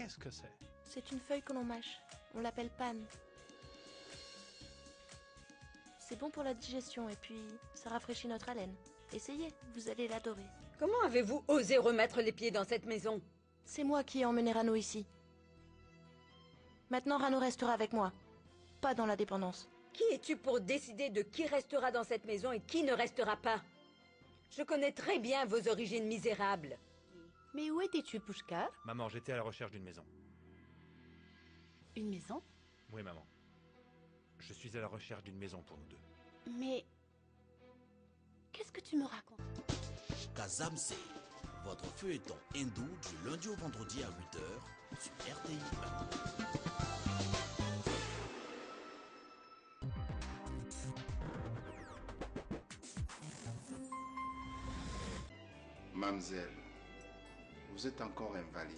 Qu'est-ce que c'est? C'est une feuille que l'on mâche. On l'appelle pan. C'est bon pour la digestion et puis ça rafraîchit notre haleine. Essayez, vous allez l'adorer. Comment avez-vous osé remettre les pieds dans cette maison? C'est moi qui ai emmené Rano ici. Maintenant, Rano restera avec moi. Pas dans la dépendance. Qui es-tu pour décider de qui restera dans cette maison et qui ne restera pas? Je connais très bien vos origines misérables. Mais où étais-tu, Pushkar? Maman, j'étais à la recherche d'une maison. Une maison? Oui, maman. Je suis à la recherche d'une maison pour nous deux. Mais... qu'est-ce que tu me racontes? Kazamse, votre feuilleton hindou du lundi au vendredi à 8h sur RTI 1. Mademoiselle, vous êtes encore invalide.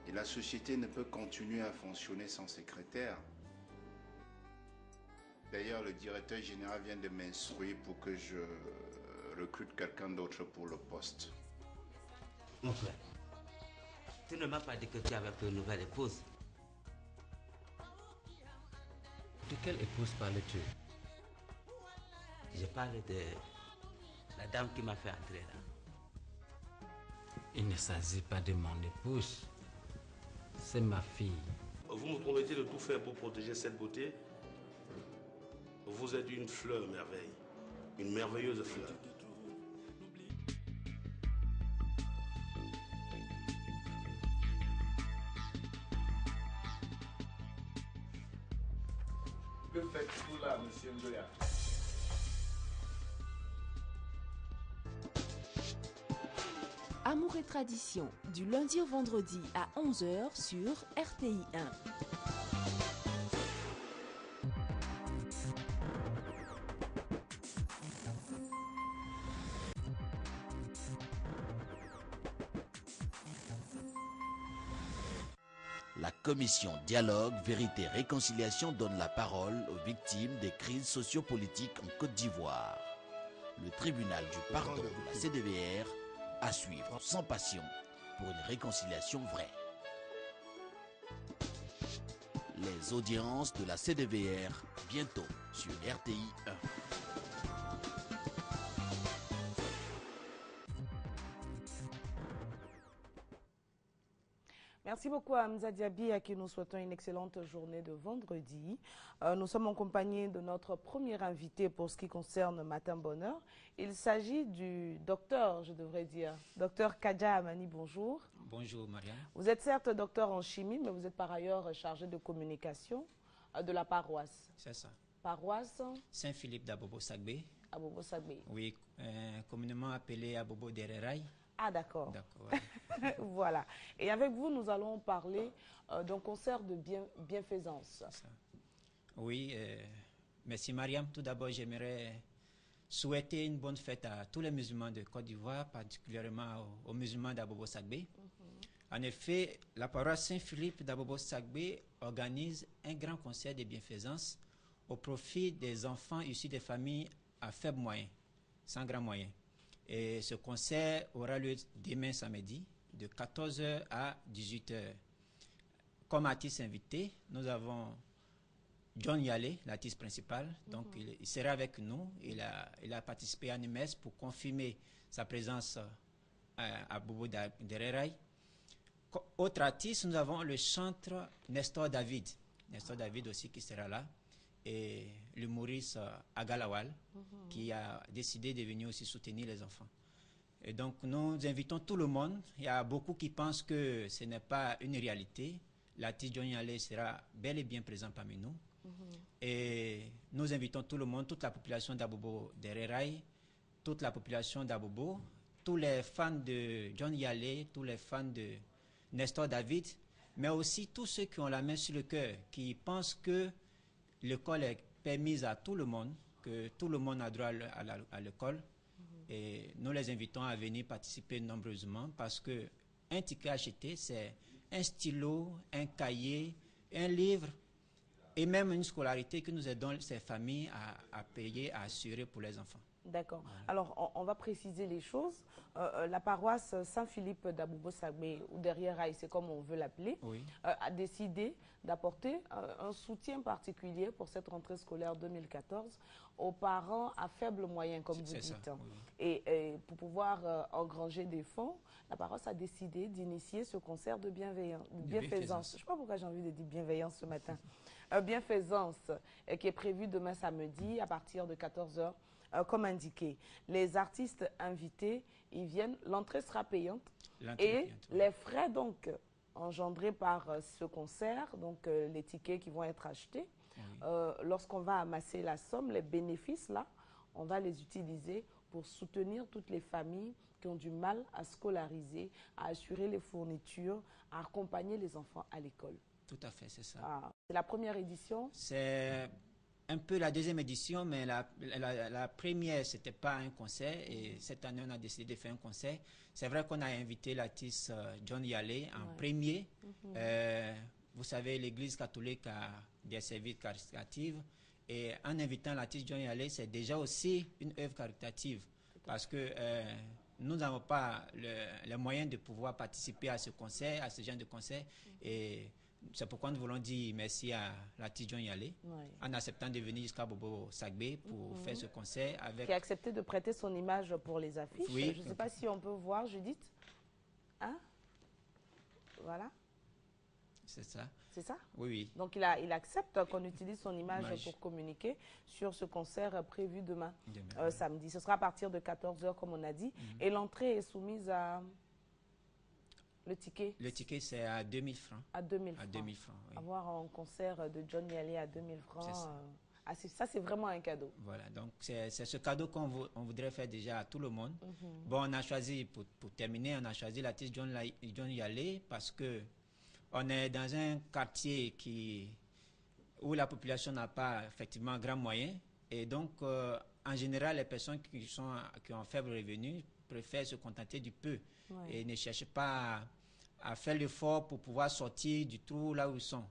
Et la société ne peut continuer à fonctionner sans secrétaire. D'ailleurs, le directeur général vient de m'instruire pour que je recrute quelqu'un d'autre pour le poste. Mon frère, tu ne m'as pas dit que tu avais pris une nouvelle épouse. De quelle épouse parles-tu? Je parle de la dame qui m'a fait entrer là. Il ne s'agit pas de mon épouse. C'est ma fille. Vous me promettez de tout faire pour protéger cette beauté. Vous êtes une fleur merveille. Une merveilleuse fleur. Que faites-vous là, monsieur Ngoya? Amour et tradition, du lundi au vendredi à 11h sur RTI 1. La commission Dialogue, Vérité, Réconciliation donne la parole aux victimes des crises sociopolitiques en Côte d'Ivoire. Le tribunal du pardon de la CDVR à suivre sans passion pour une réconciliation vraie. Les audiences de la CDVR bientôt sur RTI 1. Merci beaucoup à Hamza Diaby à qui nous souhaitons une excellente journée de vendredi. Nous sommes en compagnie de notre premier invité pour ce qui concerne Matin Bonheur. Il s'agit du docteur, je devrais dire, docteur Kadja Amani, bonjour. Bonjour Marianne. Vous êtes certes docteur en chimie, mais vous êtes par ailleurs chargé de communication de la paroisse. C'est ça. Paroisse Saint-Philippe d'Abobo Sagbé. Abobo Sagbé. Oui, communément appelé Abobo Dereraï. Ah d'accord. D'accord. Ouais. Voilà. Et avec vous, nous allons parler d'un concert de bienfaisance. Ça. Oui, merci Mariam. Tout d'abord, j'aimerais souhaiter une bonne fête à tous les musulmans de Côte d'Ivoire, particulièrement aux musulmans d'Abobo Sagbé. En effet, la paroisse Saint-Philippe d'Abobo Sagbé organise un grand concert de bienfaisance au profit des enfants issus des familles à faibles moyens, sans grands moyens. Et ce concert aura lieu demain samedi, de 14h à 18h. Comme artiste invité, nous avons John Yale, l'artiste principal. Donc, il sera avec nous. Il a participé à Nimes pour confirmer sa présence à Bobo Dereraï. Autre artiste, nous avons le chanteur Nestor David. Nestor David aussi qui sera là. Et l'humoriste Agalawal, qui a décidé de venir aussi soutenir les enfants. Et donc, nous invitons tout le monde. Il y a beaucoup qui pensent que ce n'est pas une réalité. L'artiste John Yale sera bel et bien présent parmi nous. Et nous invitons tout le monde, toute la population d'Abobo Dereraï, toute la population d'Abobo, tous les fans de John Yale, tous les fans de Nestor David, mais aussi tous ceux qui ont la main sur le cœur, qui pensent que l'école est permise à tout le monde, que tout le monde a droit à l'école. Et nous les invitons à venir participer nombreusement parce que un ticket acheté, c'est un stylo, un cahier, un livre et même une scolarité que nous aidons ces familles à payer, à assurer pour les enfants. D'accord. Alors, on va préciser les choses. La paroisse Saint-Philippe d'Abobo-Sagbé, ou derrière Aïe, c'est comme on veut l'appeler, a décidé d'apporter un soutien particulier pour cette rentrée scolaire 2014 aux parents à faible moyen, comme vous dites. Ça, oui. Et pour pouvoir engranger des fonds, la paroisse a décidé d'initier ce concert de bienfaisance. Je ne sais pas pourquoi j'ai envie de dire bienveillance ce matin. Bienfaisance qui est prévu demain samedi à partir de 14 h. Comme indiqué, les artistes invités, ils viennent, l'entrée sera payante et les frais donc engendrés par ce concert, donc les tickets qui vont être achetés, lorsqu'on va amasser la somme, les bénéfices là, on va les utiliser pour soutenir toutes les familles qui ont du mal à scolariser, à assurer les fournitures, à accompagner les enfants à l'école. Tout à fait, c'est ça. C'est la première édition. C'est un peu la deuxième édition, mais la première, ce n'était pas un concert. Et cette année, on a décidé de faire un concert. C'est vrai qu'on a invité l'artiste John Yalé en premier. Vous savez, l'Église catholique a des services caritatifs. Et en invitant l'artiste John Yalé, c'est déjà aussi une œuvre caritative. Parce que nous n'avons pas les moyens de pouvoir participer à ce concert, à ce genre de concert. Et c'est pourquoi nous voulons dire merci à l'artiste John Yalé en acceptant de venir jusqu'à Bobo Sagbé pour faire ce concert. Qui a accepté de prêter son image pour les affiches. Oui. Je ne sais pas si on peut voir, Judith. Hein? Voilà. C'est ça. C'est ça? Oui, oui. Donc il accepte qu'on utilise son image pour communiquer sur ce concert prévu demain, samedi. Ce sera à partir de 14 h comme on a dit. Et l'entrée est soumise à... Le ticket, c'est à 2000 francs. À 2000 francs. À 2000 francs, oui. Avoir un concert de John Yalé à 2000 francs, ça c'est vraiment un cadeau. Voilà, donc c'est ce cadeau qu'on voudrait faire déjà à tout le monde. Bon, on a choisi, pour terminer, on a choisi l'artiste John Yalé parce que on est dans un quartier où la population n'a pas effectivement grand moyen. Et donc, en général, les personnes qui ont un faible revenu préfèrent se contenter du peu et ne cherchent pas à faire l'effort pour pouvoir sortir du trou là où ils sont.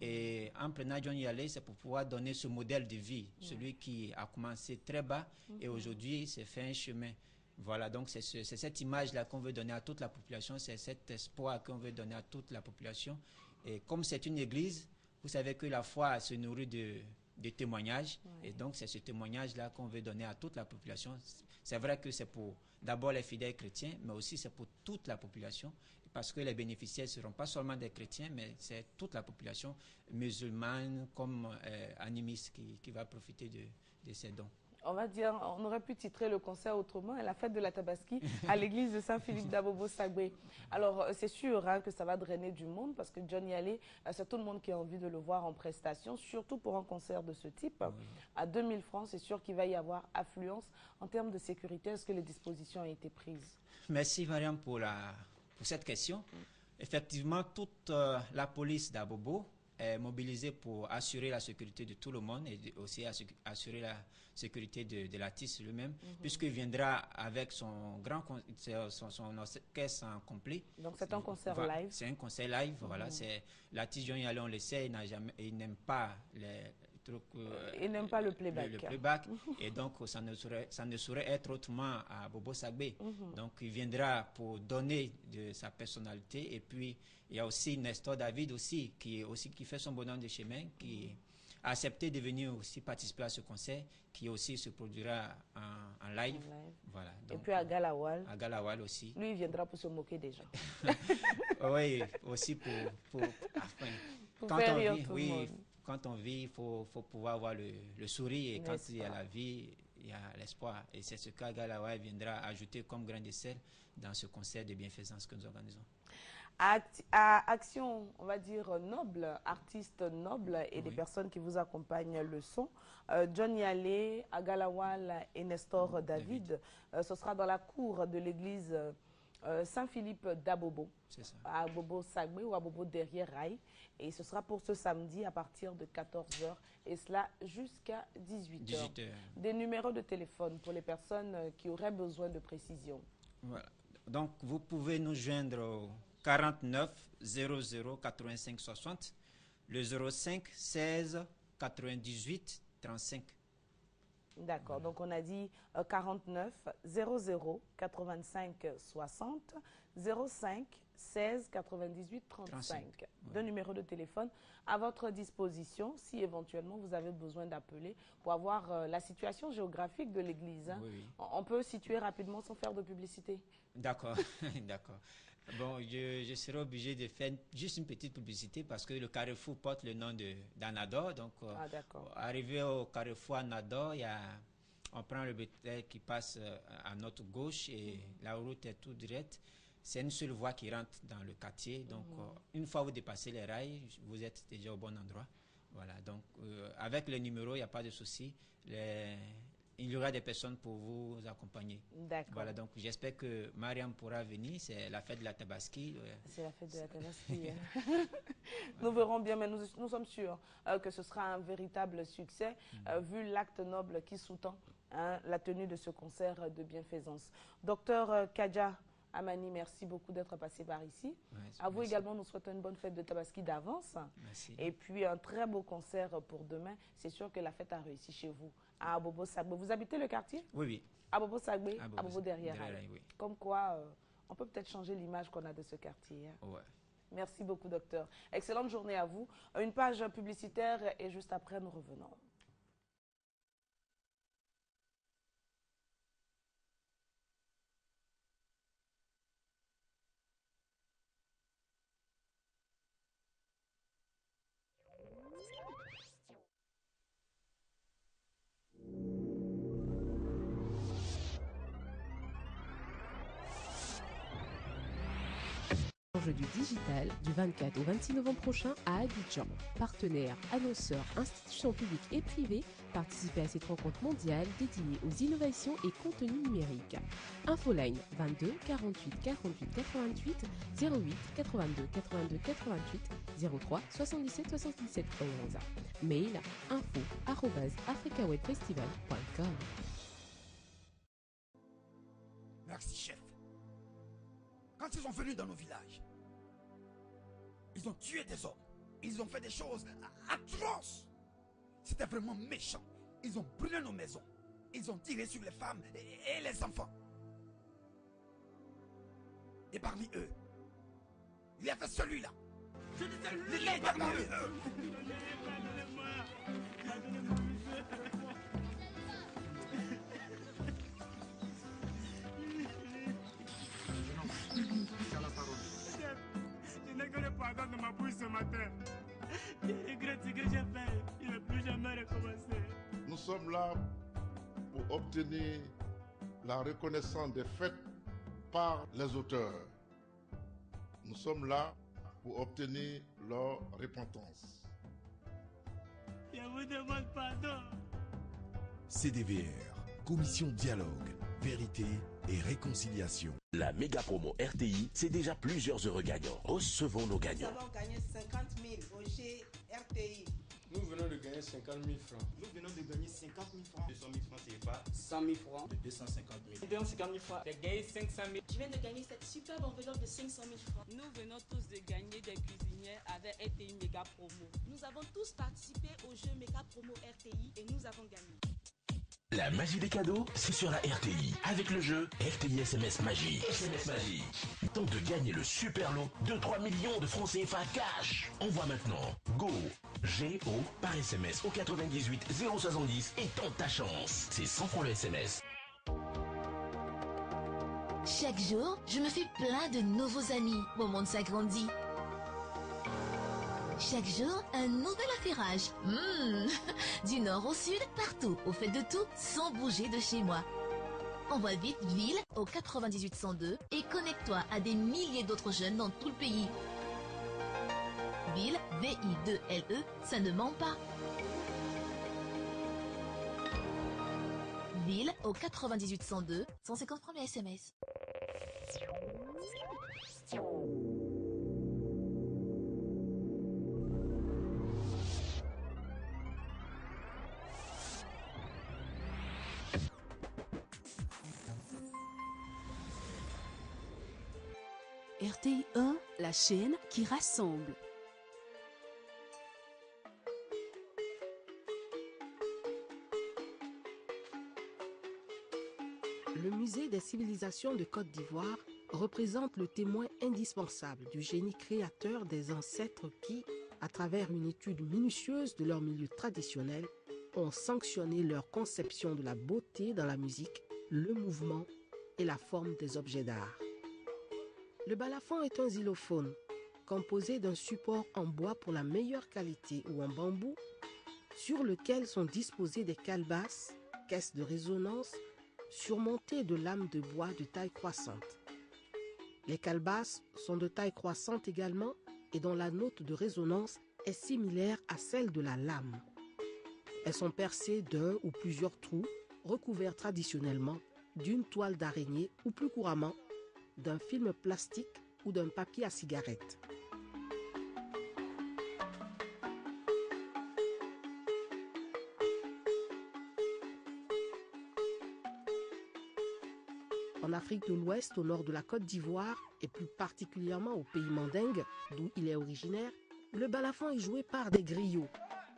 Et en prenant John Yalé, c'est pour pouvoir donner ce modèle de vie, celui qui a commencé très bas et aujourd'hui s'est fait un chemin. Voilà, donc c'est cette image-là qu'on veut donner à toute la population, c'est cet espoir qu'on veut donner à toute la population. Et comme c'est une église, vous savez que la foi se nourrit de témoignages. Et donc c'est ce témoignage-là qu'on veut donner à toute la population. C'est vrai que c'est pour d'abord les fidèles chrétiens, mais aussi c'est pour toute la population. Parce que les bénéficiaires ne seront pas seulement des chrétiens, mais c'est toute la population musulmane comme animiste qui va profiter de ces dons. On va dire, on aurait pu titrer le concert autrement, la fête de la Tabaski à l'église de Saint-Philippe d'Abobo-Sagbé. Alors, c'est sûr que ça va drainer du monde parce que John Yalé, c'est tout le monde qui a envie de le voir en prestation, surtout pour un concert de ce type. À 2000 francs, c'est sûr qu'il va y avoir affluence. En termes de sécurité, est-ce que les dispositions ont été prises? Merci, Mariam, pour cette question. Effectivement, toute la police d'Abobo est mobilisée pour assurer la sécurité de tout le monde et aussi assurer la sécurité de l'artiste lui-même, puisqu'il viendra avec son orchestre en complet. Donc c'est un concert live. C'est un concert live, voilà. L'artiste John Yalé, on le sait, il n'aime pas il n'aime pas le playback. Le playback. Et donc, ça ne saurait être autrement à Bobo Sagbé. Donc, il viendra pour donner de sa personnalité. Et puis, il y a aussi Nestor David aussi, qui fait son bonhomme de chemin, qui a accepté de venir aussi participer à ce concert, qui aussi se produira en live. Voilà. Donc, et puis à Galawal. À Galawal aussi. Lui, il viendra pour se moquer des gens. Oui, aussi pour faire rire tout le monde. Quand on vit, il faut pouvoir avoir le sourire. Et quand il y a la vie, il y a l'espoir. Et c'est ce qu'Agalawal viendra ajouter comme grain de sel dans ce concert de bienfaisance que nous organisons. À action, on va dire noble, artistes nobles et des personnes qui vous accompagnent le son, John Yalé, Agalawal et Nestor David. Ce sera dans la cour de l'église Saint-Philippe d'Abobo, à Bobo Sagbé ou à Bobo derrière Rail. Et ce sera pour ce samedi à partir de 14 h et cela jusqu'à 18 h. Des numéros de téléphone pour les personnes qui auraient besoin de précision. Voilà. Donc vous pouvez nous joindre au 49 00 85 60. le 05 16 98 35. D'accord, donc on a dit 49 00 85 60 05 16 98 35. Deux numéros de téléphone à votre disposition si éventuellement vous avez besoin d'appeler pour avoir la situation géographique de l'église. Hein. Oui. On peut situer rapidement sans faire de publicité. D'accord, d'accord. Bon, je serai obligé de faire juste une petite publicité parce que le carrefour porte le nom d'Anador. Donc, arrivé au carrefour Anador, on prend le bétail qui passe à notre gauche et la route est tout droite. C'est une seule voie qui rentre dans le quartier. Donc, une fois vous dépassez les rails, vous êtes déjà au bon endroit. Voilà. Donc, avec le numéro, il n'y a pas de souci. Il y aura des personnes pour vous accompagner. D'accord. Voilà, donc j'espère que Mariam pourra venir. C'est la fête de la Tabaski. C'est la fête de la Tabaski. Nous verrons bien, mais nous sommes sûrs que ce sera un véritable succès, vu l'acte noble qui sous-tend la tenue de ce concert de bienfaisance. Docteur Kadja Amani, merci beaucoup d'être passé par ici. À vous également, nous souhaitons une bonne fête de Tabaski d'avance. Merci. Et puis un très beau concert pour demain. C'est sûr que la fête a réussi chez vous, à Abobo Sagbe. Vous habitez le quartier? Oui, oui. Abobo Sagbe, Abobo derrière. Oui. Comme quoi, on peut peut-être changer l'image qu'on a de ce quartier. Hein. Ouais. Merci beaucoup, docteur. Excellente journée à vous. Une page publicitaire et juste après, nous revenons. Enjeu du digital du 24 au 26 novembre prochain à Abidjan. Partenaires, annonceurs, institutions publiques et privées, participez à cette rencontre mondiale dédiée aux innovations et contenus numériques. Infoline 22 48 48 88 08 82 82 88 03 77 77 11. Mail info@africawebfestival.com. Merci, chef. Quand ils sont venus dans nos villages, ils ont tué des hommes. Ils ont fait des choses atroces. C'était vraiment méchant. Ils ont brûlé nos maisons. Ils ont tiré sur les femmes et les enfants. Et parmi eux, il y avait celui-là. Je disais lui parmi eux. Je n'ai que le pardon de ma bouche ce matin. Je regrette ce que j'ai fait. Je ne vais plus jamais recommencer. Nous sommes là pour obtenir la reconnaissance des faits par les auteurs. Nous sommes là pour obtenir leur repentance. Je vous demande pardon. CDVR, Commission Dialogue, Vérité et Réconciliation. La méga promo RTI, c'est déjà plusieurs heureux gagnants. Recevons nos gagnants. Nous avons gagné 50 000 au GRTI. Nous venons de gagner 50 000 francs. Nous venons de gagner 50 000 francs. 200 000 francs CFA. 100 000 francs. De 250 000. Nous gagnons 50 000 francs. J'ai gagné 500 000. Je viens de gagner cette superbe enveloppe de 500 000 francs. Nous venons tous de gagner des cuisinières avec RTI Méga Promo. Nous avons tous participé au jeu Méga Promo RTI et nous avons gagné. La magie des cadeaux, c'est sur la RTI. Avec le jeu RTI SMS Magie. SMS Magie. Tente de gagner le super lot de 3 millions de francs CFA cash. Envoie maintenant GO, G-O, par SMS au 98 070 et tente ta chance. C'est 100 francs le SMS. Chaque jour, je me fais plein de nouveaux amis. Mon monde s'agrandit. Chaque jour, un nouvel affairage. Du nord au sud, partout, au fait de tout, sans bouger de chez moi. Envoie vite ville au 98 102 et connecte-toi à des milliers d'autres jeunes dans tout le pays. Ville, V-I-2-L-E, ça ne ment pas. Ville au 98 102, 150 francs le SMS. RTI 1, la chaîne qui rassemble. Le musée des civilisations de Côte d'Ivoire représente le témoin indispensable du génie créateur des ancêtres qui, à travers une étude minutieuse de leur milieu traditionnel, ont sanctionné leur conception de la beauté dans la musique, le mouvement et la forme des objets d'art. Le balafon est un xylophone composé d'un support en bois pour la meilleure qualité ou en bambou, sur lequel sont disposées des calebasses, caisses de résonance, surmontées de lames de bois de taille croissante. Les calebasses sont de taille croissante également et dont la note de résonance est similaire à celle de la lame. Elles sont percées d'un ou plusieurs trous recouverts traditionnellement d'une toile d'araignée ou plus couramment d'un film plastique ou d'un papier à cigarette. En Afrique de l'Ouest, au nord de la Côte d'Ivoire, et plus particulièrement au pays mandingue, d'où il est originaire, le balafon est joué par des griots.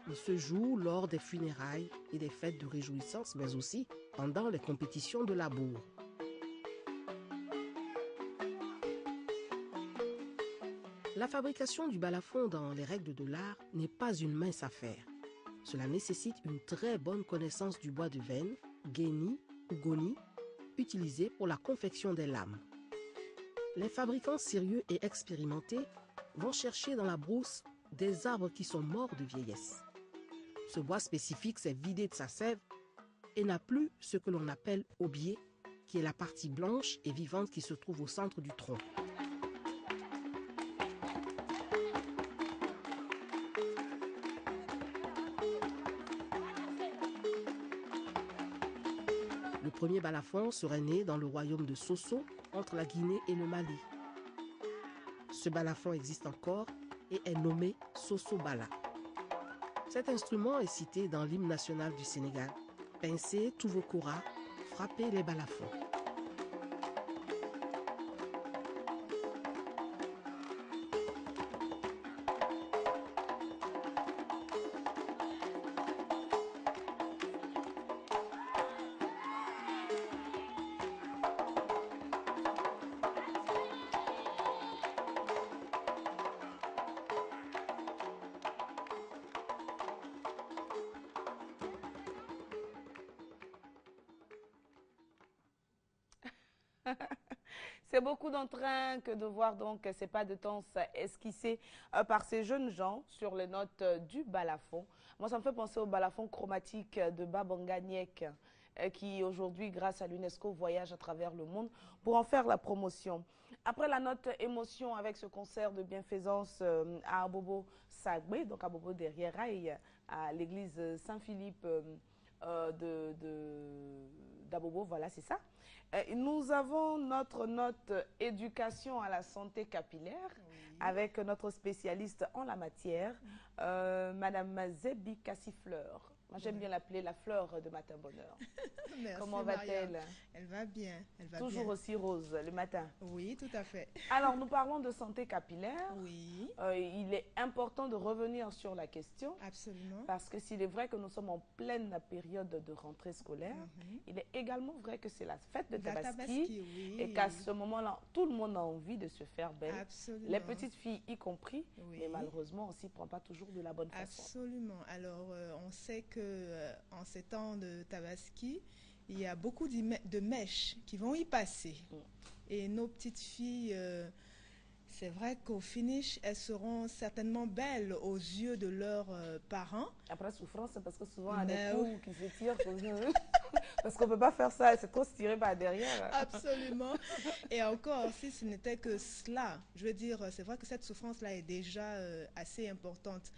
Il se joue lors des funérailles et des fêtes de réjouissance, mais aussi pendant les compétitions de labour. La fabrication du balafon dans les règles de l'art n'est pas une mince affaire. Cela nécessite une très bonne connaissance du bois de veine, guéni ou goni, utilisé pour la confection des lames. Les fabricants sérieux et expérimentés vont chercher dans la brousse des arbres qui sont morts de vieillesse. Ce bois spécifique s'est vidé de sa sève et n'a plus ce que l'on appelle aubier, qui est la partie blanche et vivante qui se trouve au centre du tronc. Le premier balafon serait né dans le royaume de Soso, entre la Guinée et le Mali. Ce balafon existe encore et est nommé Soso-Bala. Cet instrument est cité dans l'hymne national du Sénégal. Pincez tous vos koras, frappez les balafons. C'est beaucoup d'entrain que de voir donc ces pas de danse esquissés par ces jeunes gens sur les notes du balafon. Moi, ça me fait penser au balafon chromatique de Babanga Niek qui aujourd'hui, grâce à l'UNESCO, voyage à travers le monde pour en faire la promotion. Après la note émotion avec ce concert de bienfaisance à Abobo Sagbé, donc à Abobo derrière Rail, à l'église Saint-Philippe d'Abobo, voilà, c'est ça. Nous avons notre note éducation à la santé capillaire avec notre spécialiste en la matière, Madame Zebi Cassifleur. Moi, j'aime bien l'appeler la fleur de Matin Bonheur. Merci, comment va-t-elle? Elle va bien. Elle va toujours bien. aussi rose le matin. Oui, tout à fait. Alors, nous parlons de santé capillaire. Oui. Il est important de revenir sur la question. Absolument. Parce que s'il est vrai que nous sommes en pleine période de rentrée scolaire, il est également vrai que c'est la fête de Tabaski. Oui. Et qu'à ce moment-là, tout le monde a envie de se faire belle. Absolument. Les petites filles y compris. Oui. Mais malheureusement, on ne s'y prend pas toujours de la bonne façon. Absolument. Alors, on sait que en ces temps de Tabaski, il y a beaucoup de mèches qui vont y passer. Et nos petites filles, c'est vrai qu'au finish, elles seront certainement belles aux yeux de leurs parents. Après souffrance, c'est parce que souvent, il y a des coups qui se tirent. Parce qu'on ne peut pas faire ça, c'est trop se tirer par derrière. Absolument. Et encore, si ce n'était que cela, je veux dire, c'est vrai que cette souffrance-là est déjà assez importante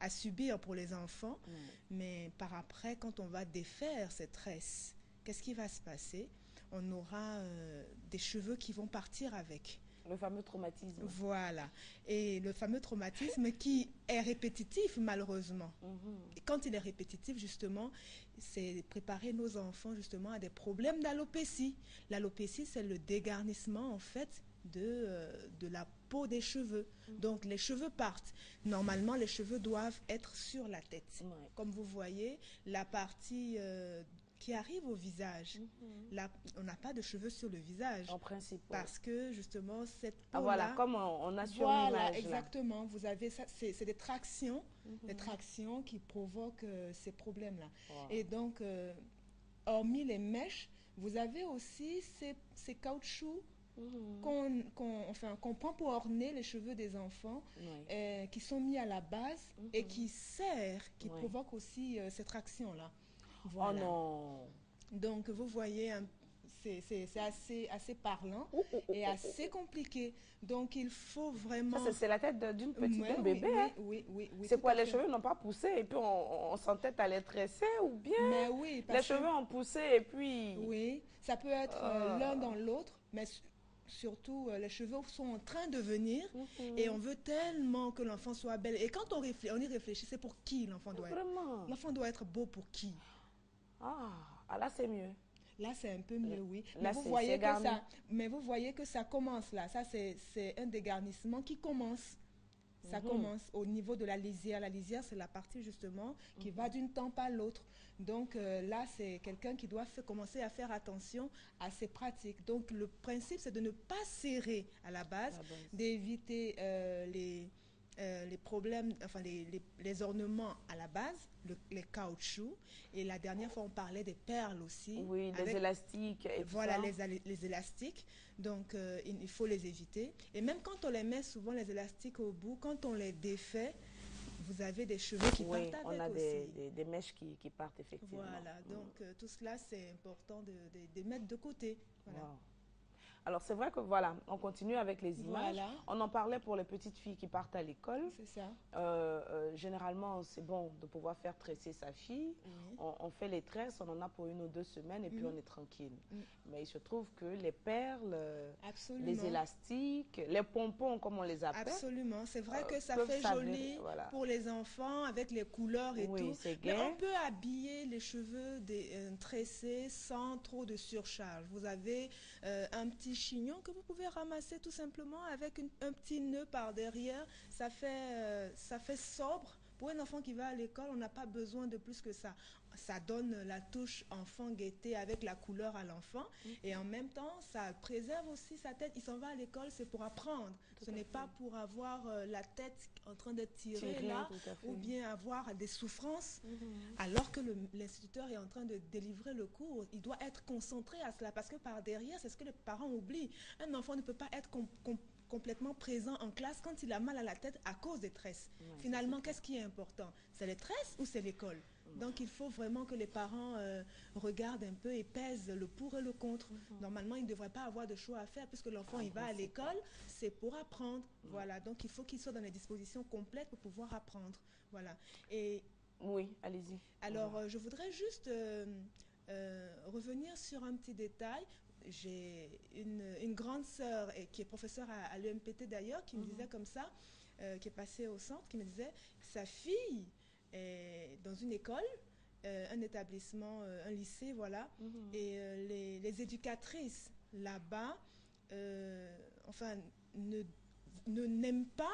à subir pour les enfants, mais par après, quand on va défaire ces tresses, qu'est-ce qui va se passer? On aura des cheveux qui vont partir avec. Le fameux traumatisme. Voilà. Et le fameux traumatisme qui est répétitif, malheureusement. Et quand il est répétitif, justement, c'est préparer nos enfants, justement, à des problèmes d'alopécie. L'alopécie, c'est le dégarnissement, en fait, de la peau des cheveux. Donc les cheveux partent. Normalement, les cheveux doivent être sur la tête. Comme vous voyez, la partie qui arrive au visage. Là, on n'a pas de cheveux sur le visage. En principe. Parce que justement, cette peau-là... Ah voilà, comme on a sur voilà, l'image. Exactement. Vous avez ça, c'est des tractions, qui provoquent ces problèmes-là. Wow. Et donc, hormis les mèches, vous avez aussi ces caoutchoucs qu'on prend pour orner les cheveux des enfants, qui sont mis à la base et qui serrent, qui provoquent aussi ces tractions-là. Voilà. Oh non. Donc, vous voyez, c'est assez parlant et assez compliqué. Donc, il faut vraiment... Ça, c'est la tête d'une petite d'un bébé. Oui. C'est quoi, les cheveux n'ont pas poussé et puis on s'entête à les tresser ou bien mais oui, les cheveux ont poussé et puis... Oui, ça peut être l'un dans l'autre, mais surtout, les cheveux sont en train de venir et on veut tellement que l'enfant soit belle. Et quand on y réfléchit, c'est pour qui l'enfant doit être? L'enfant doit être beau pour qui? Ah, là, c'est mieux. Là, c'est un peu mieux, oui. Là, Mais vous voyez que ça commence là. Ça, c'est un dégarnissement qui commence. Ça commence au niveau de la lisière. La lisière, c'est la partie justement qui va d'une tempe à l'autre. Donc là, c'est quelqu'un qui doit commencer à faire attention à ces pratiques. Donc le principe, c'est de ne pas serrer à la base, d'éviter les problèmes, enfin les ornements à la base, les caoutchoucs. Et la dernière fois, on parlait des perles aussi. Oui, les élastiques. Et voilà, tout ça. les élastiques. Donc, il faut les éviter. Et même quand on les met souvent, les élastiques au bout, quand on les défait, vous avez des cheveux qui partent avec on a aussi. des mèches qui partent effectivement. Voilà, donc tout cela, c'est important de mettre de côté. Voilà. Wow. Alors, c'est vrai que voilà, on continue avec les images. Voilà. On en parlait pour les petites filles qui partent à l'école. C'est ça. Généralement, c'est bon de pouvoir faire tresser sa fille. On fait les tresses, on en a pour 1 ou 2 semaines et puis on est tranquille. Mais il se trouve que les perles, les élastiques, les pompons, comme on les appelle. Absolument. C'est vrai que ça fait joli pour les enfants avec les couleurs et tout. Mais on peut habiller les cheveux tressés sans trop de surcharge. Vous avez un petit chignon que vous pouvez ramasser tout simplement avec un petit nœud par derrière. Ça fait sobre. Pour un enfant qui va à l'école, on n'a pas besoin de plus que ça. Ça donne la touche enfant gaieté avec la couleur à l'enfant. Et en même temps, ça préserve aussi sa tête. Il s'en va à l'école, c'est pour apprendre. Ce n'est pas pour avoir la tête en train d'être tirée là, ou bien avoir des souffrances. Alors que l'instituteur est en train de délivrer le cours, il doit être concentré à cela. Parce que par derrière, c'est ce que les parents oublient. Un enfant ne peut pas être complètement présent en classe quand il a mal à la tête à cause des tresses. Finalement, qu'est-ce qui est important? C'est les tresses ou c'est l'école? Donc, il faut vraiment que les parents regardent un peu et pèsent le pour et le contre. Normalement, ils ne devraient pas avoir de choix à faire puisque l'enfant, il va à l'école, c'est pour apprendre. Voilà, donc il faut qu'il soit dans les dispositions complètes pour pouvoir apprendre. Voilà. Et oui, allez-y. Alors, je voudrais juste revenir sur un petit détail. J'ai une grande sœur qui est professeure à l'EMPT d'ailleurs, qui me disait comme ça, qui est passée au centre, qui me disait sa fille est dans une école, un établissement, un lycée, voilà, et les éducatrices là-bas, enfin, n'aiment pas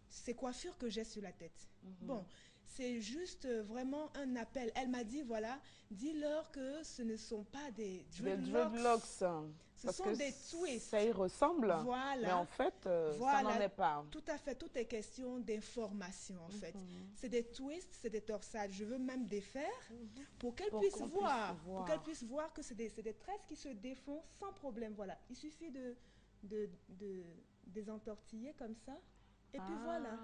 ces coiffures que j'ai sur la tête. Bon, c'est juste vraiment un appel. Elle m'a dit, voilà, dis-leur que ce ne sont pas des dreadlocks. Ce sont des twists. Ça y ressemble, voilà. Mais en fait, ça n'en est pas. Tout à fait, tout est question d'information en fait. C'est des twists, c'est des torsades. Je veux même défaire pour qu'elles puissent voir. Pour qu'elles puissent voir que c'est des tresses qui se défont sans problème. Voilà, il suffit de les entortiller comme ça. Et puis voilà.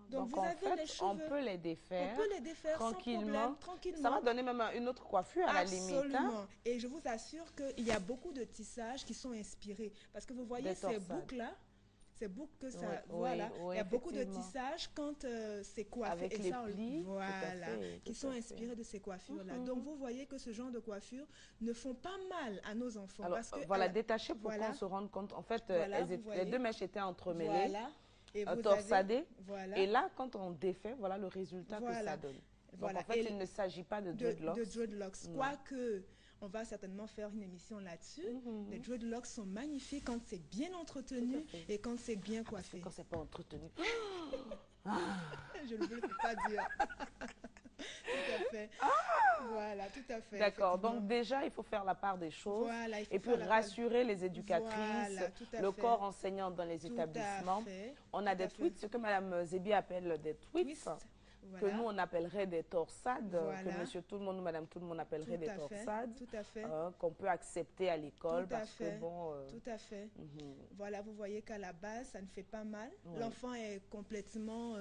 Donc vous avez les cheveux. On peut les défaire. On peut les défaire tranquillement. Ça va donner même une autre coiffure à la limite. Absolument. Et je vous assure qu'il y a beaucoup de tissages qui sont inspirés. Parce que vous voyez ces boucles-là, ces boucles que ça... voilà. Il y a beaucoup de tissages quand c'est coiffé. Avec les plis. Voilà. Qui sont inspirés de ces coiffures-là. Donc vous voyez que ce genre de coiffures ne font pas mal à nos enfants. Alors, parce que voilà, détaché pour qu'on se rende compte. En fait, les deux mèches étaient entremêlées. Voilà. Torsadé. Voilà. Et là, quand on défait, voilà le résultat que ça donne. Donc, en fait, il ne s'agit pas de dreadlocks. De dreadlocks. Quoique, on va certainement faire une émission là-dessus. Les dreadlocks sont magnifiques quand c'est bien entretenu et quand c'est bien coiffé. Quand c'est pas entretenu. Je ne voulais pas dire. Tout à fait. Voilà, tout à fait. D'accord. Donc déjà, il faut faire la part des choses. Voilà, il faut et puis faire la rassurer les éducatrices, Voilà, tout à le fait. corps enseignant dans les Tout à établissements. fait, On a tout des à fait. tweets, ce que Mme Zébi appelle des tweets. Que Voilà. nous, on appellerait des torsades, Voilà. que monsieur tout le monde ou madame tout le monde appellerait des torsades, tout à fait. Qu'on peut accepter à l'école Tout à parce fait. que bon... Tout à fait. Voilà, vous voyez qu'à la base, ça ne fait pas mal. Oui. L'enfant est complètement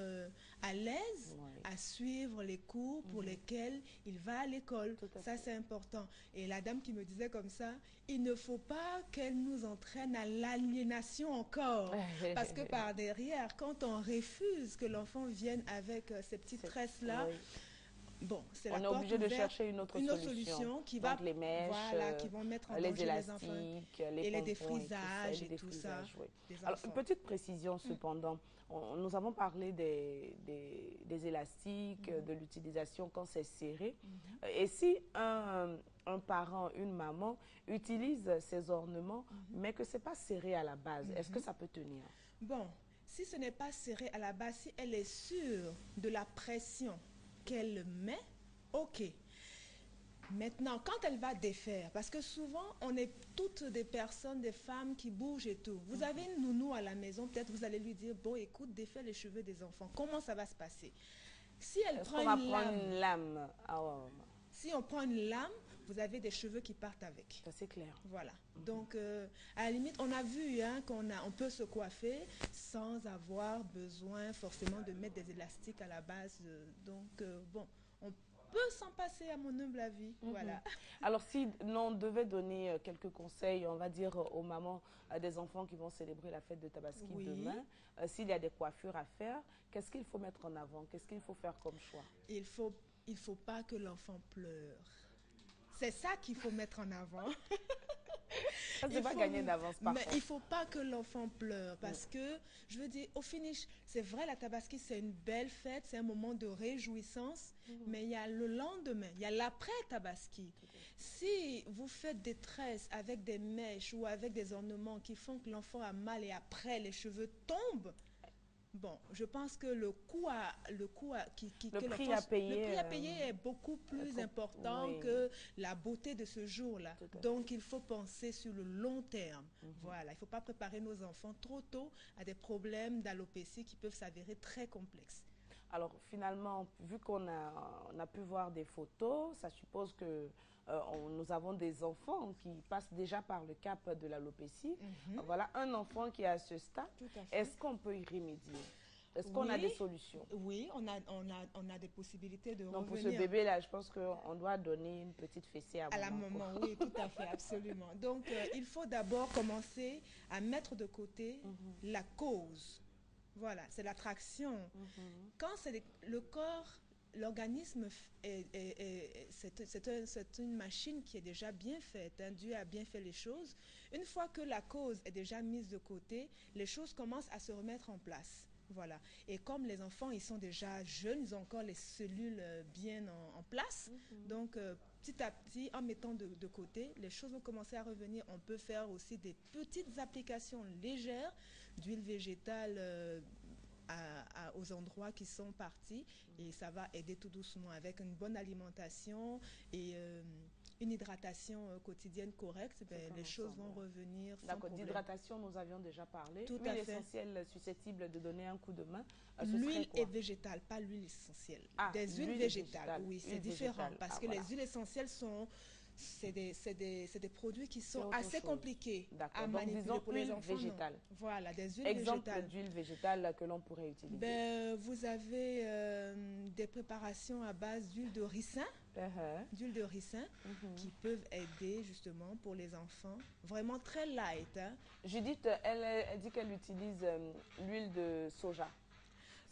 à l'aise à suivre les cours pour lesquels il va à l'école. Ça, c'est important. Et la dame qui me disait comme ça, il ne faut pas qu'elle nous entraîne à l'aliénation encore. Parce que par derrière, quand on refuse que l'enfant vienne avec ces petites tresses-là, bon, c'est la on est porte obligé de ouverte, chercher une autre solution qui donc va, les mèches, voilà, qui vont mettre en les danger les enfants. élastiques, Et les pompons défrisages et et tout ça. oui. des Alors, enfants. une petite précision cependant. Nous avons parlé des élastiques, de l'utilisation quand c'est serré. Et si un parent, une maman utilise ces ornements, mais que ce n'est pas serré à la base, est-ce que ça peut tenir? Bon, si ce n'est pas serré à la base, si elle est sûre de la pression qu'elle met, ok. Maintenant, quand elle va défaire, parce que souvent, on est toutes des personnes, des femmes qui bougent et tout. Vous avez une nounou à la maison, peut-être vous allez lui dire, bon, écoute, défais les cheveux des enfants. Comment ça va se passer? Si elle prend une lame, si on prend une lame, vous avez des cheveux qui partent avec. Ça, c'est clair. Voilà. Donc, à la limite, on a vu on peut se coiffer sans avoir besoin forcément de mettre des élastiques à la base. Donc, bon, on peut s'en passer à mon humble avis. Voilà. Alors, si on devait donner quelques conseils, on va dire aux mamans des enfants qui vont célébrer la fête de Tabaski demain, s'il y a des coiffures à faire, qu'est-ce qu'il faut mettre en avant? Qu'est-ce qu'il faut faire comme choix? Il faut pas que l'enfant pleure. C'est ça qu'il faut mettre en avant. Ça, c'est pas gagné d'avance, par Mais contre. il ne faut pas que l'enfant pleure parce que, je veux dire, au finish, c'est vrai, la Tabaski, c'est une belle fête, c'est un moment de réjouissance, mais il y a le lendemain, il y a l'après-Tabaski. Si vous faites des tresses avec des mèches ou avec des ornements qui font que l'enfant a mal et après les cheveux tombent, bon, je pense que le prix à payer est beaucoup plus important que la beauté de ce jour-là. Donc, il faut penser sur le long terme. Voilà, il ne faut pas préparer nos enfants trop tôt à des problèmes d'alopécie qui peuvent s'avérer très complexes. Alors, finalement, vu qu'on a pu voir des photos, ça suppose que nous avons des enfants qui passent déjà par le cap de l'alopécie. Voilà, un enfant qui est à ce stade. Est-ce qu'on peut y remédier? Est-ce qu'on a des solutions? Oui, on a des possibilités de donc revenir. pour ce bébé-là, je pense qu'on doit donner une petite fessée à la maman. Oui, tout à fait, absolument. Donc, il faut d'abord commencer à mettre de côté la cause. Voilà, c'est l'attraction. Quand c'est le corps, l'organisme, c'est une machine qui est déjà bien faite. Dieu a bien fait les choses. Une fois que la cause est déjà mise de côté, les choses commencent à se remettre en place. Voilà. Et comme les enfants, ils sont déjà jeunes, ils ont encore les cellules bien en place. Donc, petit à petit, en mettant de côté, les choses vont commencer à revenir. On peut faire aussi des petites applications légères d'huile végétale aux endroits qui sont partis. Et ça va aider tout doucement avec une bonne alimentation et une hydratation quotidienne correcte, les choses vont revenir sans D'accord, problème. d'hydratation, nous avions déjà parlé. Tout L'huile à fait. essentielle susceptible de donner un coup de main. L'huile est végétale, pas l'huile essentielle. Des huiles végétales, oui, c'est différent. Parce que les huiles essentielles sont... C'est des produits qui sont assez compliqués à manipuler pour les enfants. Végétale. Voilà, des huiles Exemple végétales. d'huile végétale que l'on pourrait utiliser. Vous avez des préparations à base d'huile de ricin, qui peuvent aider justement pour les enfants. Vraiment très light. Judith, elle dit qu'elle utilise l'huile de soja.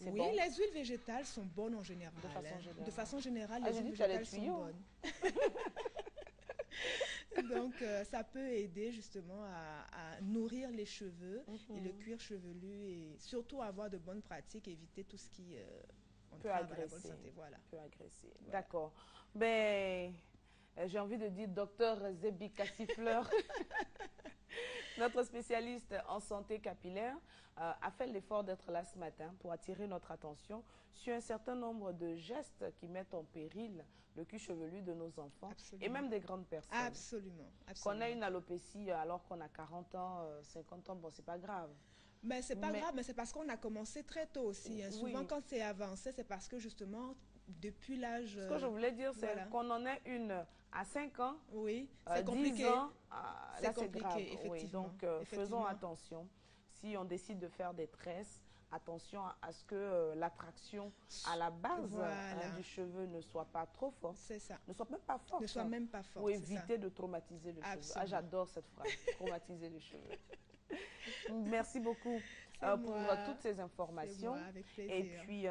Oui, bon. Les huiles végétales sont bonnes en général. De façon générale, les huiles végétales sont bonnes. Donc, ça peut aider justement à nourrir les cheveux et le cuir chevelu et surtout avoir de bonnes pratiques, éviter tout ce qui peut agresser. La bonne santé. Voilà. Peut agresser. Voilà. D'accord. Ben, j'ai envie de dire docteur Zébi Cassifleur. Notre spécialiste en santé capillaire a fait l'effort d'être là ce matin pour attirer notre attention sur un certain nombre de gestes qui mettent en péril le cuir chevelu de nos enfants et même des grandes personnes. Absolument. Qu'on ait une alopécie alors qu'on a 40 ans, 50 ans, bon, c'est pas grave. Mais c'est pas grave, mais c'est parce qu'on a commencé très tôt aussi. Hein. Souvent, oui. quand c'est avancé, c'est parce que justement, depuis l'âge... Ce que je voulais dire, c'est qu'on en ait une à 5 ans, oui, c'est compliqué. 10 ans, c'est compliqué, grave. effectivement. Oui, donc, faisons attention. Si on décide de faire des tresses, attention à ce que l'attraction à la base du cheveu ne soit pas trop forte. C'est ça. Ne soit même pas forte. Ne soit même pas forte. Pour éviter de traumatiser le cheveu. Ah, j'adore cette phrase, traumatiser les cheveux. Merci beaucoup pour toutes ces informations. Moi, avec plaisir. Et puis,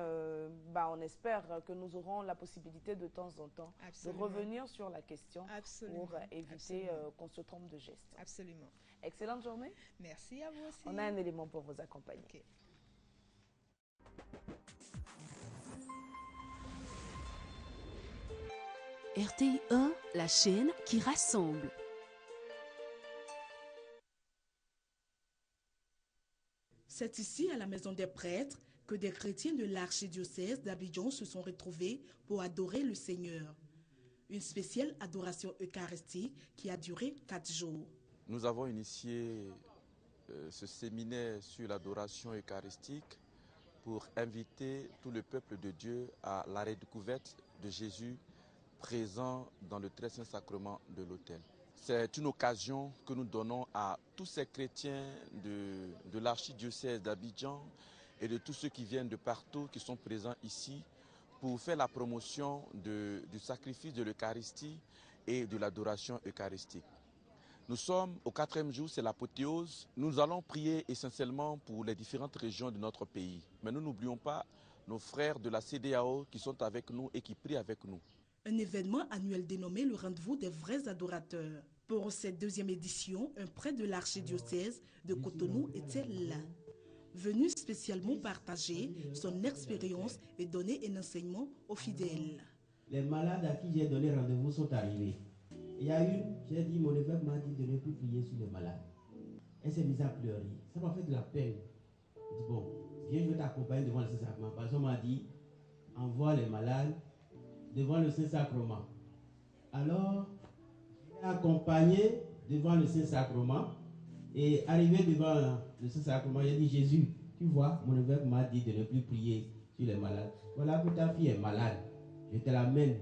on espère que nous aurons la possibilité de temps en temps de revenir sur la question pour éviter qu'on se trompe de geste. Absolument. Excellente journée. Merci à vous aussi. On a un élément pour vous accompagner. Okay. RTI 1, la chaîne qui rassemble. C'est ici, à la Maison des Prêtres, que des chrétiens de l'archidiocèse d'Abidjan se sont retrouvés pour adorer le Seigneur. Une spéciale adoration eucharistique qui a duré 4 jours. Nous avons initié ce séminaire sur l'adoration eucharistique pour inviter tout le peuple de Dieu à la redécouverte de Jésus présent dans le très saint sacrement de l'autel. C'est une occasion que nous donnons à tous ces chrétiens de l'archidiocèse d'Abidjan et de tous ceux qui viennent de partout, qui sont présents ici, pour faire la promotion du sacrifice de l'Eucharistie et de l'adoration eucharistique. Nous sommes au 4e jour, c'est l'apothéose. Nous allons prier essentiellement pour les différentes régions de notre pays. Mais nous n'oublions pas nos frères de la CEDEAO qui sont avec nous et qui prient avec nous. Un événement annuel dénommé le rendez-vous des vrais adorateurs. Pour cette 2e édition, un prêtre de l'archidiocèse de Cotonou était là. Venu spécialement partager son expérience et donner un enseignement aux fidèles. Les malades à qui j'ai donné rendez-vous sont arrivés. Il y a une, j'ai dit, mon évêque m'a dit de ne plus prier sur les malades. Elle s'est mise à pleurer. Ça m'a fait de la peine. Je dis, bon, viens, je vais t'accompagner devant le Saint-Sacrement. Parce qu'on m'a dit, envoie les malades devant le Saint-Sacrement. Alors, je l'ai accompagné devant le Saint-Sacrement. Et arrivé devant le Saint-Sacrement, j'ai dit, Jésus, tu vois, mon évêque m'a dit de ne plus prier sur les malades. Voilà que ta fille est malade. Je te l'amène.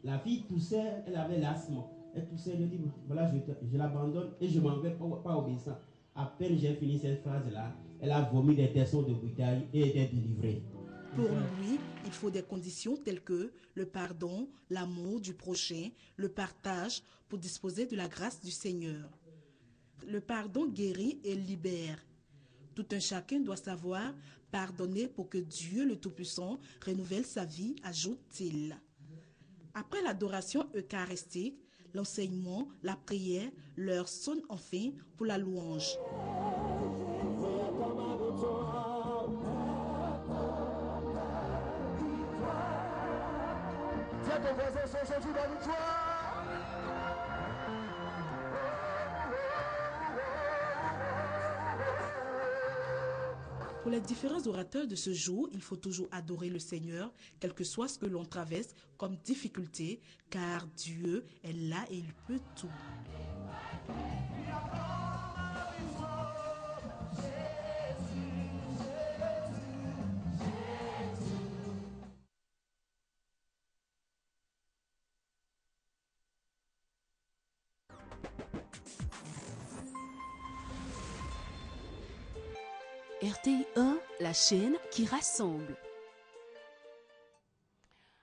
La fille toussait, elle avait l'asthme. Elle toussait, je dis, voilà, je l'abandonne et je m'en vais pas obéissant. À peine j'ai fini cette phrase-là, elle a vomi des tessons de bouteille et était délivrée. Pour lui, il faut des conditions telles que le pardon, l'amour du prochain, le partage pour disposer de la grâce du Seigneur. Le pardon guérit et libère. Tout un chacun doit savoir pardonner pour que Dieu le Tout-Puissant renouvelle sa vie, ajoute-t-il. Après l'adoration eucharistique, l'enseignement, la prière, l'heure sonne enfin pour la louange. Pour les différents orateurs de ce jour, il faut toujours adorer le Seigneur, quel que soit ce que l'on traverse comme difficulté, car Dieu est là et il peut tout. RTI 1, la chaîne qui rassemble.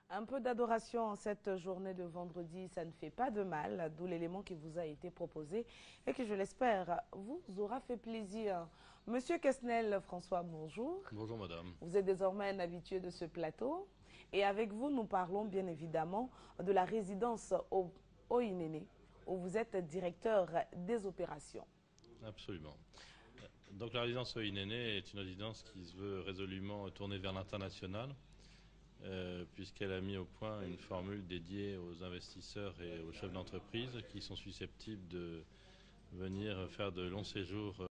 Un peu d'adoration en cette journée de vendredi, ça ne fait pas de mal, d'où l'élément qui vous a été proposé et qui, je l'espère, vous aura fait plaisir. Monsieur Quesnel François, bonjour. Bonjour madame. Vous êtes désormais un habitué de ce plateau et avec vous, nous parlons bien évidemment de la résidence au Oinene, où vous êtes directeur des opérations. Absolument. Donc la résidence Oinene est une résidence qui se veut résolument tournée vers l'international, puisqu'elle a mis au point une formule dédiée aux investisseurs et aux chefs d'entreprise qui sont susceptibles venir faire de longs séjours